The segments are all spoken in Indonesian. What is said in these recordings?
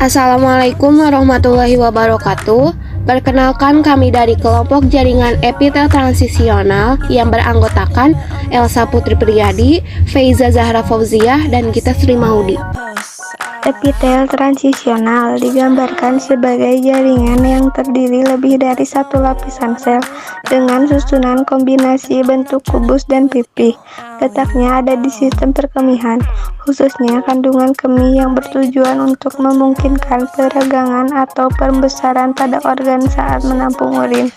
Assalamualaikum warahmatullahi wabarakatuh. Perkenalkan, kami dari kelompok jaringan epitel transisional yang beranggotakan Elsa Putri Priyadi, Feiza Zahra Fauziah, dan Gita Sri Maudi. Epitel transisional digambarkan sebagai jaringan yang terdiri lebih dari satu lapisan sel dengan susunan kombinasi bentuk kubus dan pipih. Letaknya ada di sistem perkemihan, khususnya kandungan kemih yang bertujuan untuk memungkinkan peragangan atau pembesaran pada organ saat menampung urin.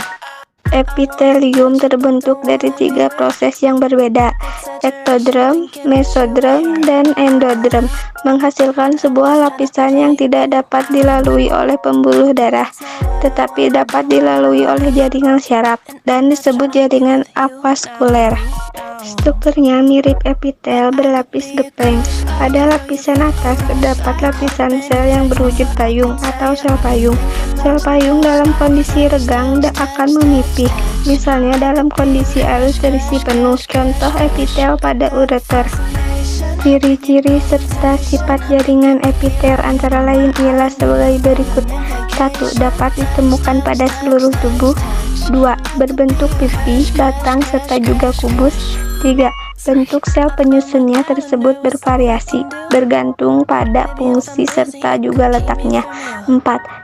Epitelium terbentuk dari 3 proses yang berbeda, ektoderm, mesoderm, dan endoderm, menghasilkan sebuah lapisan yang tidak dapat dilalui oleh pembuluh darah, tetapi dapat dilalui oleh jaringan syaraf, dan disebut jaringan avaskuler. Strukturnya mirip epitel berlapis gepeng. Pada lapisan atas terdapat lapisan sel yang berwujud payung atau sel payung. Sel payung dalam kondisi regang akan memipih, misalnya dalam kondisi arus terisi penuh, contoh epitel pada ureter. Ciri-ciri serta sifat jaringan epitel antara lain ialah sebagai berikut. 1. Dapat ditemukan pada seluruh tubuh. 2. Berbentuk pipih, batang, serta juga kubus. 3. Bentuk sel penyusunnya tersebut bervariasi, bergantung pada fungsi serta juga letaknya. 4.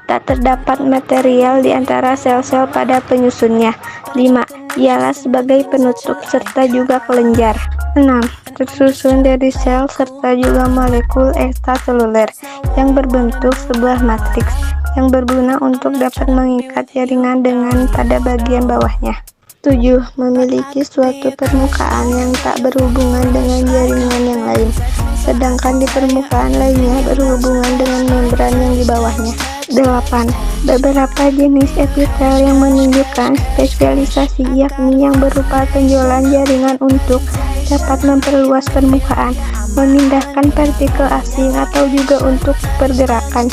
Tak terdapat material di antara sel-sel pada penyusunnya. 5. Ialah sebagai penutup serta juga kelenjar. 6. Tersusun dari sel serta juga molekul ekstraseluler yang berbentuk sebuah matriks yang berguna untuk dapat mengikat jaringan dengan pada bagian bawahnya. 7. Memiliki suatu permukaan yang tak berhubungan dengan jaringan yang lain, sedangkan di permukaan lainnya berhubungan dengan membran yang di bawahnya. 8. Beberapa jenis epitel yang menunjukkan spesialisasi, yakni yang berupa penjualan jaringan untuk dapat memperluas permukaan, memindahkan partikel asing, atau juga untuk pergerakan.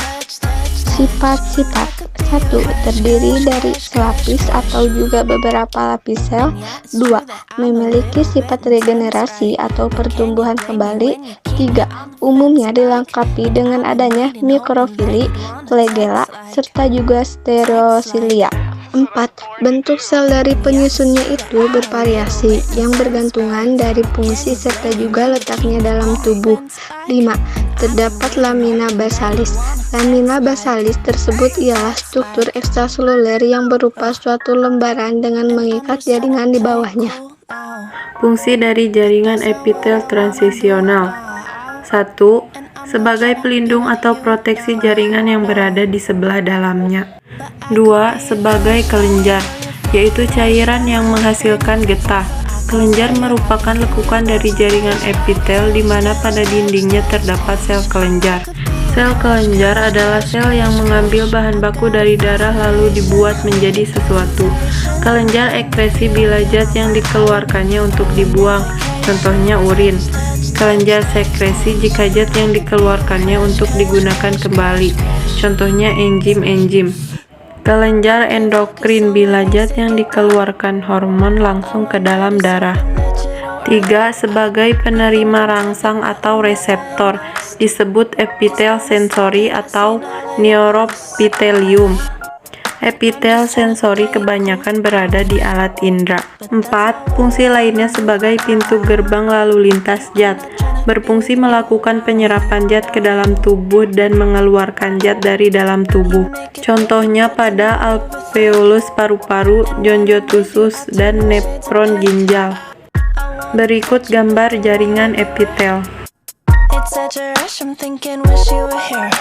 Sifat-sifat. 1. Terdiri dari selapis atau juga beberapa lapis sel. 2. Memiliki sifat regenerasi atau pertumbuhan kembali. 3. Umumnya dilengkapi dengan adanya mikrofili, flagella, serta juga stereosilia. 4. Bentuk sel dari penyusunnya itu bervariasi, yang bergantungan dari fungsi serta juga letaknya dalam tubuh. 5. Terdapat lamina basalis. Lamina basalis tersebut ialah struktur ekstraseluler yang berupa suatu lembaran dengan mengikat jaringan di bawahnya. Fungsi dari jaringan epitel transisional. 1. Sebagai pelindung atau proteksi jaringan yang berada di sebelah dalamnya. 2. Sebagai kelenjar, yaitu cairan yang menghasilkan getah. Kelenjar merupakan lekukan dari jaringan epitel di mana pada dindingnya terdapat sel kelenjar. Sel kelenjar adalah sel yang mengambil bahan baku dari darah lalu dibuat menjadi sesuatu. Kelenjar ekskresi bila zat yang dikeluarkannya untuk dibuang, contohnya urin. Kelenjar sekresi jika zat yang dikeluarkannya untuk digunakan kembali, contohnya enzim-enzim. Kelenjar endokrin bila zat yang dikeluarkan hormon langsung ke dalam darah. 3. Sebagai penerima rangsang atau reseptor, disebut epitel sensori atau neuropitelium. Epitel sensori kebanyakan berada di alat indera. 4. Fungsi lainnya sebagai pintu gerbang lalu lintas zat, berfungsi melakukan penyerapan zat ke dalam tubuh dan mengeluarkan zat dari dalam tubuh. Contohnya pada alveolus paru-paru, jonjot usus, dan nefron ginjal. Berikut gambar jaringan epitel. It's such a rush, I'm thinking wish you were here.